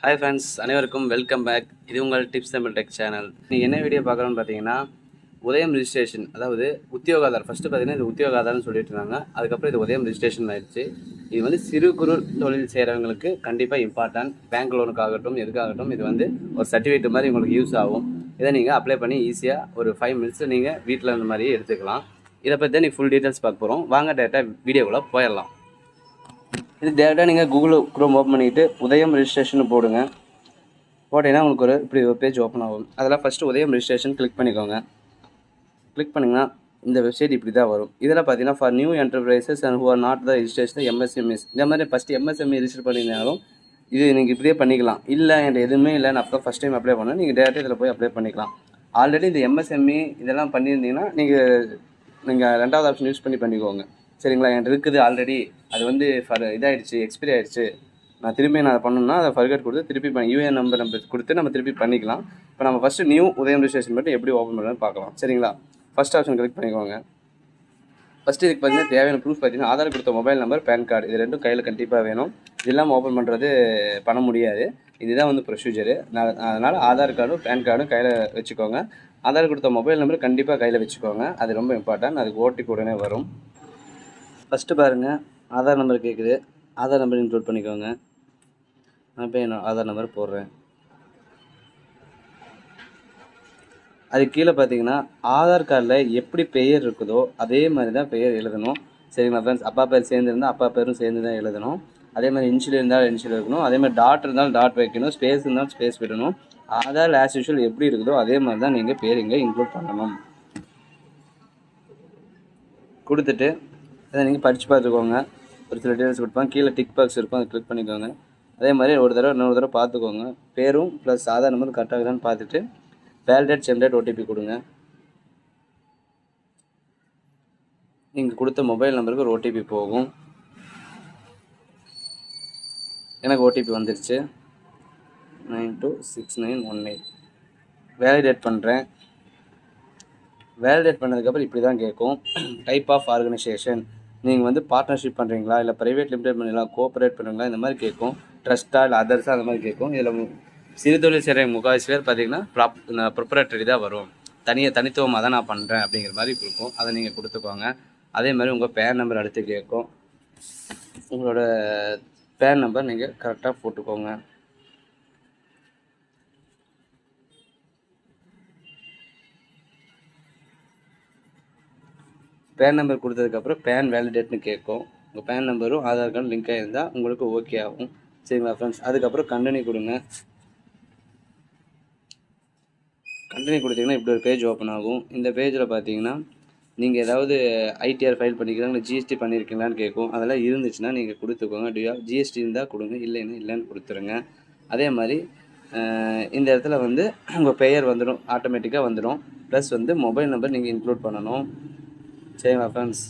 Hi friends, அனைவருக்கும் welcome back. இது உங்கள் டிப்ஸ் தமிழ் டெக் சேனல். நீங்கள் என்ன வீடியோ பார்க்குறோன்னு பார்த்தீங்கன்னா, உதயம் ரிஜிஸ்ட்ரேஷன், அதாவது உத்தியோகாதார். ஃபஸ்ட்டு பார்த்தீங்கன்னா இது உத்தியோகாதார்னு சொல்லிட்டு இருந்தாங்க. அதுக்கப்புறம் இது உதயம் ரிஜிஸ்ட்ரேஷன் ஆயிடுச்சு. இது வந்து சிறு குறு தொழில் செய்கிறவங்களுக்கு கண்டிப்பாக இம்பார்ட்டன்ட். பேங்க் லோனுக்காகட்டும் எதுக்காகட்டும் இது வந்து ஒரு சர்டிஃபிகேட் மாதிரி உங்களுக்கு யூஸ் ஆகும். இதை நீங்கள் அப்ளை பண்ணி ஈஸியாக ஒரு 5 மினிட்ஸில் நீங்கள் வீட்டில் இருந்த மாதிரியே எடுத்துக்கலாம். இதை பற்றி தான் நீங்கள் ஃபுல் டீட்டெயில்ஸ் பார்க்க போகிறோம். வாங்க டேரெக்டாக வீடியோக்குள்ளே போயிடலாம். இது டேரெக்டாக நீங்கள் கூகுள் குரோம் ஓப்பன் பண்ணிவிட்டு உதயம் ரிஜிஸ்ட்ரேஷன் போடுங்க. போட்டிங்கன்னா உங்களுக்கு இப்படி ஒரு பேஜ் ஓப்பன் ஆகும். அதெல்லாம் ஃபஸ்ட்டு உதயம் ரிஜிஸ்ட்ரேஷன் கிளிக் பண்ணிக்கோங்க. கிளிக் பண்ணிங்கன்னா இந்த வெப்சைட் இப்படி தான் வரும். இதில் பார்த்தீங்கன்னா for new enterprises and who are not the registration MSMEs, இந்த மாதிரி ஃபஸ்ட்டு எம்எஸ்எம்இ ரிஜிஸ்டர் பண்ணியிருந்தாலும் இது நீங்கள் இப்படியே பண்ணிக்கலாம். இல்லை என்கிட்ட எதுவுமே இல்லை, நான் அப்போ ஃபஸ்ட் டைம் அப்ளை பண்ணேன், நீங்கள் டேரெக்டாக இதில் போய் அப்ளை பண்ணிக்கலாம். ஆல்ரெடி இந்த எம்எஸ்எம்இ இதெல்லாம் பண்ணியிருந்தீங்கன்னா நீங்கள் ரெண்டாவது ஆப்ஷன் யூஸ் பண்ணிக்கோங்க. சரிங்களா? என்கிட்ட இருக்குது ஆல்ரெடி, அது வந்து இதாகிடுச்சு, எக்ஸ்பைரி ஆகிடுச்சு, நான் திரும்பி அதை பண்ணணும்னா அதை ஃபர்கட் கொடுத்து திருப்பி யூஏஎன் நம்பர் கொடுத்து நம்ம திருப்பி பண்ணிக்கலாம். இப்போ நம்ம ஃபஸ்ட்டு நியூ உதயம் ரிஜிஸ்ட்ரேஷன் மட்டும் எப்படி ஓப்பன் பண்ணலான்னு பார்க்கலாம். சரிங்களா? ஃபஸ்ட் ஆப்ஷன் கிளிக் பண்ணிக்கோங்க. ஃபஸ்ட்டு இதுக்கு பார்த்தீங்கன்னா தேவையான ப்ரூஃப் பார்த்தீங்கன்னா ஆதார் கொடுத்த மொபைல் நம்பர், பேன் கார்டு, இது ரெண்டும் கையில் கண்டிப்பாக வேணும். இது இல்லாமல் ஓப்பன் பண்ணுறது பண்ண முடியாது. இதுதான் வந்து ப்ரொசீஜரு. அதனால் ஆதார் கார்டும் பேன் கார்டும் கையில் வச்சுக்கோங்க. ஆதார் கொடுத்த மொபைல் நம்பர் கண்டிப்பாக கையில் வச்சுக்கோங்க. அது ரொம்ப இம்பார்ட்டன்ட். அதுக்கு ஓடிபி உடனே வரும். ஃபஸ்ட்டு பாருங்கள், ஆதார் நம்பர் கேட்குது. ஆதார் நம்பர் இன்க்ளூட் பண்ணிக்கோங்க. நான் இப்போ என்னோடய ஆதார் நம்பர் போடுறேன். அது கீழே பார்த்தீங்கன்னா ஆதார் கார்டில் எப்படி பெயர் இருக்குதோ அதே மாதிரி தான் பெயர் எழுதணும். சரிங்களா ஃப்ரெண்ட்ஸ்? அப்பா பேர் சேர்ந்துருந்தால் அப்பா பேரும் சேர்ந்து தான் எழுதணும். அதே மாதிரி இன்ஷியல் இருந்தால் இன்ஷியல் இருக்கணும். அதே மாதிரி டாட் இருந்தாலும் டாட் வைக்கணும். ஸ்பேஸ் இருந்தாலும் ஸ்பேஸ் விடணும். ஆதார் ஆஸ் யூஷுவல் எப்படி இருக்குதோ அதே மாதிரி தான் நீங்கள் பேர் இங்கே இன்க்ளூட் பண்ணணும். கொடுத்துட்டு அதை நீங்கள் படித்து பார்த்துக்கோங்க. ஒரு சில டீட்டெயில்ஸ் கொடுப்பாங்க. கீழே டிக் பாக்ஸ் இருக்கும், அதை கிளிக் பண்ணிக்கோங்க. அதே மாதிரி ஒரு தடவை இன்னொரு தடவை பார்த்துக்கோங்க. பேரும் ப்ளஸ் ஆதார் நம்பர் கரெக்டாக தான் பார்த்துட்டு வேலிடேட் ஜென்ரேட் ஓடிபி கொடுங்க. நீங்கள் கொடுத்த மொபைல் நம்பருக்கு ஒரு ஓடிபி போகும். எனக்கு ஓடிபி வந்துருச்சு, 926918. வேலிடேட் பண்ணுறேன். வேலிடேட் பண்ணதுக்கப்புறம் இப்படி தான் கேட்கும். டைப் ஆஃப் ஆர்கனைசேஷன், நீங்கள் வந்து பார்ட்னர்ஷிப் பண்ணுறீங்களா, இல்லை ப்ரைவேட் லிமிடெட் பண்ணுறீங்களா, கோஆப்ரேட் பண்ணுறீங்களா, இந்த மாதிரி கேட்கும். ட்ரஸ்ட்டாக இல்லை அதர்ஸாக அந்த மாதிரி கேட்கும். இதில் சிறு தொழில் செய்கிற முக்கால்வாசி பேர் பார்த்தீங்கன்னா ப்ரொப்ரேட்டரி தான் வரும். தனித்துவமாக தான் நான் பண்ணுறேன் அப்படிங்கிற மாதிரி இருக்கும். அதை நீங்கள் கொடுத்துக்கோங்க. அதே மாதிரி உங்கள் பேன் நம்பர் அடுத்து கேட்கும். உங்களோட பேன் நம்பர் நீங்கள் கரெக்டாக போட்டுக்கோங்க. பேன் நம்பர் கொடுத்ததுக்கப்புறம் பேன் வேலிடேட்னு கேட்கும். உங்கள் பேன் நம்பரும் ஆதார் கார்டு லிங்க் ஆகிருந்தால் உங்களுக்கு ஓகே ஆகும். சரிங்களா ஃப்ரெண்ட்ஸ்? அதுக்கப்புறம் கண்டினியூ கொடுங்க. கண்டினியூ கொடுத்தீங்கன்னா இப்படி ஒரு பேஜ் ஓப்பன் ஆகும். இந்த பேஜில் பார்த்தீங்கன்னா நீங்கள் ஏதாவது ஐடிஆர் ஃபைல் பண்ணிக்கிறீங்களா, ஜிஎஸ்டி பண்ணியிருக்கீங்களான்னு கேட்கும். அதெல்லாம் இருந்துச்சுன்னா நீங்கள் கொடுத்துக்கோங்க. ஜிஎஸ்டி இருந்தால் கொடுங்க, இல்லைன்னா இல்லைன்னு கொடுத்துருங்க. அதே மாதிரி இந்த இடத்துல வந்து உங்கள் பெயர் வந்துடும், ஆட்டோமேட்டிக்காக வந்துடும். ப்ளஸ் வந்து மொபைல் நம்பர் நீங்கள் இன்க்ளூட் பண்ணணும். சரிங்களா ஃப்ரெண்ட்ஸ்?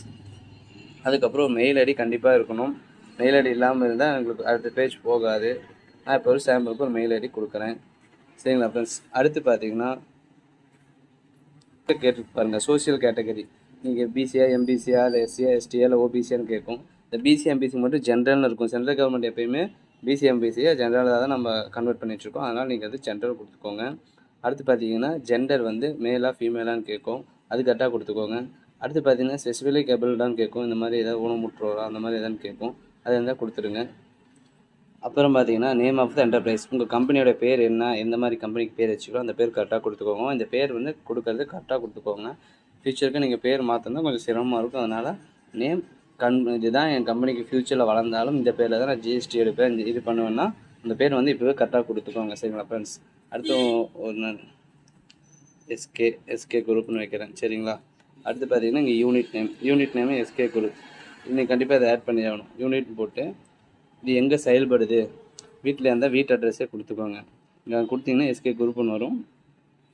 அதுக்கப்புறம் மெயில் ஐடி கண்டிப்பாக இருக்கணும். மெயில் ஐடி இல்லாமல் இருந்தால் எங்களுக்கு அடுத்த பேஜ் போகாது. நான் இப்போ ஒரு சாம்பிளுக்கு ஒரு மெயில் ஐடி கொடுக்குறேன். சரிங்களா ஃப்ரெண்ட்ஸ்? அடுத்து பார்த்தீங்கன்னா கேட்டு பாருங்கள், சோஷியல் கேட்டகரி. நீங்கள் பிசியா, எம்பிசியா, இல்லை எஸ்சியா, எஸ்டியா, இல்லை ஓபிசியான்னு கேட்கும். இந்த பிசி எம்பிசி மட்டும் ஜென்ரல்னு இருக்கும். சென்ட்ரல் கவர்மெண்ட் எப்பயுமே பிசி எம்பிசியை ஜென்ரலாக தான் நம்ம கன்வெர்ட் பண்ணிகிட்ருக்கோம். அதனால் நீங்கள் அது ஜென்ரல் கொடுத்துக்கோங்க. அடுத்து பார்த்தீங்கன்னா ஜெண்டர் வந்து மேலா ஃபீமேலான்னு கேட்கும். அது கரெக்டாக கொடுத்துக்கோங்க. அடுத்து பார்த்தீங்கன்னா ஸ்பெசிஃபிக் எபிள்டான்னு கேட்கும். இந்த மாதிரி ஏதாவது ஊனமுற்றோரா அந்த மாதிரி எதாவது கேட்கும். அது இருந்தால் கொடுத்துருங்க. அப்புறம் பார்த்தீங்கன்னா நேம் ஆஃப் த என்டர்பிரைஸ், உங்கள் கம்பெனியோட பேர் என்ன, எந்த மாதிரி கம்பெனிக்கு பேர் வச்சுக்கோ அந்த பேர் கரெக்டாக கொடுத்துக்கோங்க. இந்த பேர் வந்து கொடுக்கறது கரெக்டாக கொடுத்துக்கோங்க. ஃப்யூச்சருக்கு நீங்கள் பேர் மாற்றினா கொஞ்சம் சிரமமாக இருக்கும். அதனால் நேம் இதுதான் என் கம்பெனிக்கு ஃப்யூச்சரில் வளர்ந்தாலும் இந்த பேரில் தான் நான் ஜிஎஸ்டி எடுப்பேன், இது பண்ணுவேன்னா அந்த பேர் வந்து இப்போவே கரெக்டாக கொடுத்துக்கோங்க. சரிங்களா ஃப்ரெண்ட்ஸ்? அடுத்து ஒரு நான் எஸ்கே குரூப்னு வைக்கிறேன். சரிங்களா? அடுத்து பார்த்தீங்கன்னா இங்கே யூனிட் நேம் எஸ்கே குரூப். இன்னைக்கு கண்டிப்பாக அதை ஆட் பண்ணி ஆகணும். யூனிட் போட்டு இது எங்கே செயல்படுது, வீட்டில் இருந்தால் வீட்டு அட்ரஸே கொடுத்துக்கோங்க. இங்கே கொடுத்தீங்கன்னா எஸ்கே குரூப்னு வரும்.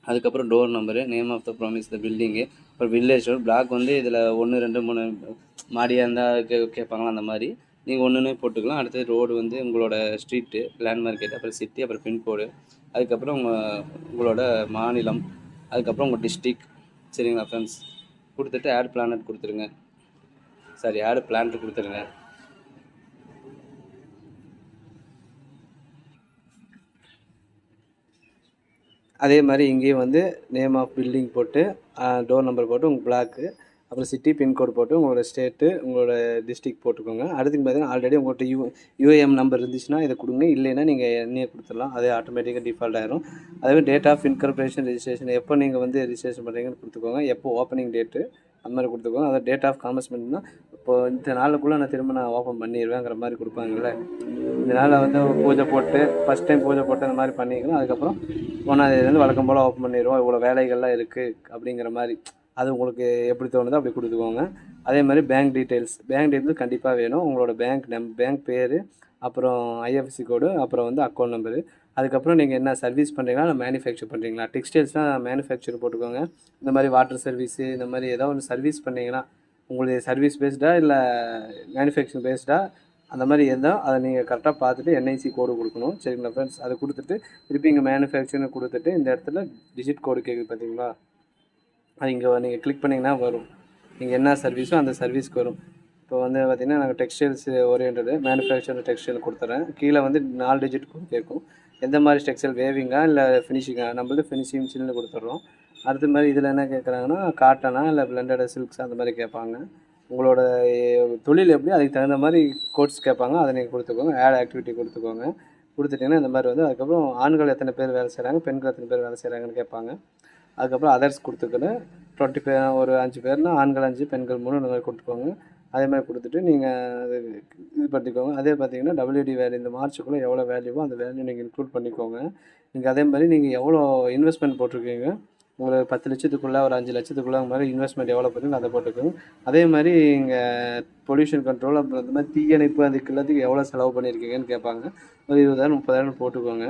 அதுக்கப்புறம் door number, name of the premise, the building, அப்புறம் வில்லேஜ் பிளாக் வந்து இதில் 1 2 3 மாடியாக இருந்தால் கேட்பாங்களா, அந்த மாதிரி நீங்கள் ஒன்றுன்னு போட்டுக்கலாம். அடுத்தது ரோடு வந்து உங்களோட ஸ்ட்ரீட்டு, லேண்ட்மார்க்கெட், அப்புறம் சிட்டி, அப்புறம் பின்கோடு, அதுக்கப்புறம் உங்களோட மாநிலம், அதுக்கப்புறம் உங்கள் டிஸ்ட்ரிக். சரிங்களா ஃப்ரெண்ட்ஸ்? கொடுத்துட்டு ஆட் பிளானட் கொடுத்துருங்க. ஆட் பிளான்ட்டு கொடுத்துருங்க. அதே மாதிரி இங்கேயும் வந்து நேம் ஆஃப் பில்டிங் போட்டு டோர் நம்பர் போட்டு உங்கள் பிளாக்கு, அப்புறம் சிட்டி பின்கோடு போட்டு உங்களோட ஸ்டேட்டு, உங்களோட டிஸ்ட்ரிக்ட் போட்டுக்கோங்க. அடுத்துக்கு பார்த்தீங்கன்னா ஆல்ரெடி உங்கள்கிட்ட யூஏஎம் நம்பர் இருந்துச்சுன்னா இதை கொடுங்க, இல்லைன்னா நீங்கள் எண்ணெயை கொடுத்துடலாம், அதே ஆட்டோமேட்டிக்காக டிஃபால்ட் ஆயிரும். அதே டேட் ஆஃப் இன்கார்பரேஷன் ரெஜிஸ்ட்ரேஷன் எப்போ நீங்கள் வந்து ரெஜிஸ்ட்ரேஷன் பண்ணுறீங்கன்னு கொடுத்துக்கோங்க, எப்போ ஓப்பனிங் டேட்டு அந்த மாதிரி கொடுத்துக்கோங்க. அதை டேட் ஆஃப் காமர்ஸ்மெண்ட்னா இப்போது இந்த நாளுக்குள்ளே நான் ஓப்பன் பண்ணிடுவேங்கிற மாதிரி கொடுப்பாங்கல்ல, இந்த நாளில் வந்து பூஜை போட்டு ஃபஸ்ட் டைம் பூஜை போட்டு அந்த மாதிரி பண்ணிக்கலாம். அதுக்கப்புறம் 1ஆம் தேதியிலேருந்து வழக்கம் போல் ஓப்பன் பண்ணிடுவோம், இவ்வளோ வேலைகள்லாம் இருக்குது அப்படிங்கிற மாதிரி அது உங்களுக்கு எப்படி தோணுதோ அப்படி கொடுத்துக்கோங்க. அதே மாதிரி பேங்க் டீட்டெயில்ஸ் கண்டிப்பாக வேணும். உங்களோட பேங்க் பேர், அப்புறம் ஐஎஃப்எஸ்சி கோடு, அப்புறம் வந்து அக்கௌண்ட் நம்பரு. அதுக்கப்புறம் நீங்கள் என்ன சர்வீஸ் பண்ணுறீங்களா இல்லை மேனுஃபேக்சர் பண்ணுறீங்களா? டெக்ஸ்டைல்ஸ்னால் மேனுஃபேக்சர் போட்டுக்கோங்க. இந்த மாதிரி வாட்டர் சர்வீஸு இந்த மாதிரி ஏதோ ஒன்று சர்வீஸ் பண்ணிங்கன்னா உங்களுக்கு சர்வீஸ் பேஸ்டாக இல்லை மேனுஃபேக்சரிங் பேஸ்டாக அந்த மாதிரி இருந்தால் அதை நீங்கள் கரெக்டாக பார்த்துட்டு என்ஐசி கோடு கொடுக்கணும். சரிங்களா ஃப்ரெண்ட்ஸ்? அதை கொடுத்துட்டு திருப்பி இங்கே மேனுஃபேக்சரிங் கொடுத்துட்டு இந்த இடத்துல டிஜிட் கோடு கேட்குது பார்த்தீங்களா, அது இங்கே நீங்கள் கிளிக் பண்ணிங்கன்னா வரும். நீங்கள் என்ன சர்வீஸோ அந்த சர்வீஸ்க்கு வரும். இப்போ வந்து பார்த்திங்கன்னா நாங்கள் டெக்ஸ்டைல்ஸ் ஓரியன்டடு மேனுஃபேக்சர் டெக்ஸ்டைல் கொடுத்துறேன். கீழே வந்து 4 டிஜிட் கோடு கேட்கும். எந்த மாதிரி டெக்ஸ்டைல் வேவிங்கா இல்லை ஃபினிஷிங்கா? நம்மளுக்கு ஃபினிஷிங் சில்லுன்னு கொடுத்துட்றோம். அடுத்த மாதிரி இதில் என்ன கேட்குறாங்கன்னா காட்டனா இல்லை பிளண்டட் சில்க்ஸ் அந்த மாதிரி கேட்பாங்க. உங்களோட தொழில் எப்படி அதுக்கு தகுந்த மாதிரி கோட்ஸ் கேட்பாங்க, அதை நீங்கள் கொடுத்துக்கோங்க. ஆட் ஆக்டிவிட்டி கொடுத்துக்கோங்க. கொடுத்துட்டிங்கன்னா இந்த மாதிரி வந்து அதுக்கப்புறம் ஆண்கள் எத்தனை பேர் வேலை செய்கிறாங்க, பெண்கள் எத்தனை பேர் வேலை செய்கிறாங்கன்னு கேட்பாங்க. அதுக்கப்புறம் அதர்ஸ் கொடுத்துக்கணும். 20 பேர், ஒரு 5 பேர்னால் ஆண்கள் 5 பெண்கள் 3 இந்த மாதிரி கொடுத்துக்கோங்க. அதே மாதிரி கொடுத்துட்டு நீங்கள் அது இது பண்ணிக்கோங்க. அதே பார்த்தீங்கன்னா WD வேல்யூ இந்த மார்ச்சுக்குள்ளே எவ்வளோ வேல்யூவோ அந்த வேல்யூ நீங்கள் இன்க்ளூட் பண்ணிக்கோங்க. நீங்கள் அதே மாதிரி நீங்கள் எவ்வளோ இன்வெஸ்ட்மெண்ட் போட்டிருக்கீங்க, உங்களுக்கு 10 லட்சத்துக்குள்ளே ஒரு 5 லட்சத்துக்குள்ளே அந்த மாதிரி இன்வெஸ்ட்மெண்ட் எவ்வளோ பண்ணுங்க அதை போட்டுக்கோங்க. அதே மாதிரி இங்கே பொல்யூஷன் கண்ட்ரோல், அப்புறம் இந்த மாதிரி தீயணைப்பு அதுக்கு எல்லாத்துக்கும் எவ்வளோ செலவு பண்ணியிருக்கீங்கன்னு கேட்பாங்க. ஒரு 20,000 30,000 போட்டுக்கோங்க.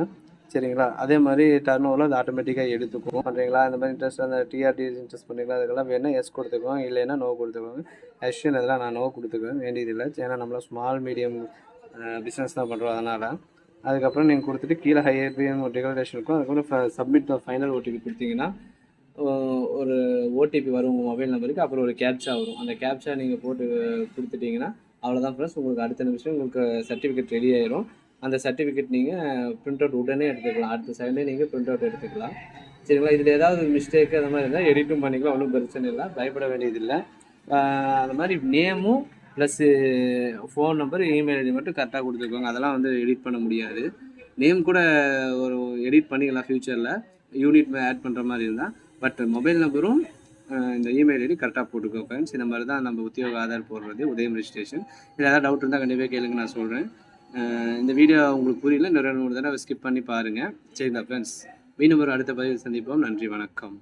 சரிங்களா? அதே மாதிரி டர்ன் ஓவரில் அது ஆட்டோமேட்டிக்காக எடுத்துக்கும். பண்ணுறீங்களா இந்த மாதிரி இன்ட்ரெஸ்ட் அந்த டிஆர்டிஎஸ் இன்ட்ரெஸ்ட் பண்ணுறீங்களா, அதுக்கெல்லாம் வேணால் எஸ் கொடுத்துக்கோங்க, இல்லைன்னா நோ கொடுத்துக்கோங்க. ஆக்சுவலி அதெல்லாம் நான் நோ கொடுத்துக்குவேன், வேண்டியதில்லை. ஏன்னா நம்மள ஸ்மால் மீடியம் பிஸ்னஸ் தான் பண்ணுறோம், அதனால். அதுக்கப்புறம் நீங்கள் கொடுத்துட்டு கீழே ஹையர்பிஎம் டிக்ளரேஷன் இருக்கும். அதுக்கப்புறம் சப்மிட் ஃபைனல் ஓடிபி கொடுத்தீங்கன்னா ஒரு ஓடிபி வரும் உங்கள் மொபைல் நம்பருக்கு. அப்புறம் ஒரு கேப்சா வரும். அந்த கேப்சா நீங்கள் போட்டு கொடுத்துட்டிங்கன்னா அவ்வளோதான் ஃப்ரெண்ட்ஸ். உங்களுக்கு அடுத்த நிமிஷம் உங்களுக்கு சர்டிஃபிகேட் ரெடி ஆயிரும். அந்த சர்டிஃபிகேட் நீங்கள் பிரிண்ட் அவுட் உடனே எடுத்துக்கலாம், அடுத்த செகண்டே நீங்கள் பிரிண்ட் அவுட் எடுத்துக்கலாம். சரிங்களா? இதில் ஏதாவது மிஸ்டேக்கு அந்த மாதிரி இருந்தால் எடிட்டும் பண்ணிக்கலாம், ஒன்றும் பிரச்சனை இல்லை, பயப்பட வேண்டியதில்லை. அந்த மாதிரி நேமும் plus phone number email ID மட்டும் கரெக்டாக கொடுத்துக்கோங்க. அதெல்லாம் வந்து எடிட் பண்ண முடியாது. நேம் கூட ஒரு எடிட் பண்ணிக்கலாம் ஃப்யூச்சரில், யூனிட் ஆட் பண்ணுற மாதிரி இருந்தால். பட் மொபைல் நம்பரும் இந்த இமெயில் ஐடி கரெக்டாக போட்டுக்கோங்க ஃப்ரெண்ட்ஸ். இந்த மாதிரி தான் நம்ம உத்தியோக ஆதார் போடுறது, உதயம் ரெஜிஸ்ட்ரேஷன். இதில் ஏதாவது டவுட் இருந்தால் கண்டிப்பாக கேளுங்க, நான் சொல்கிறேன். இந்த வீடியோ உங்களுக்கு புரியல, இன்னும் 2 3 தடவை ஸ்கிப் பண்ணி பாருங்கள். சரிங்களா ஃப்ரெண்ட்ஸ்? மீண்டும் ஒரு அடுத்த பதிவில் சந்திப்போம். நன்றி, வணக்கம்.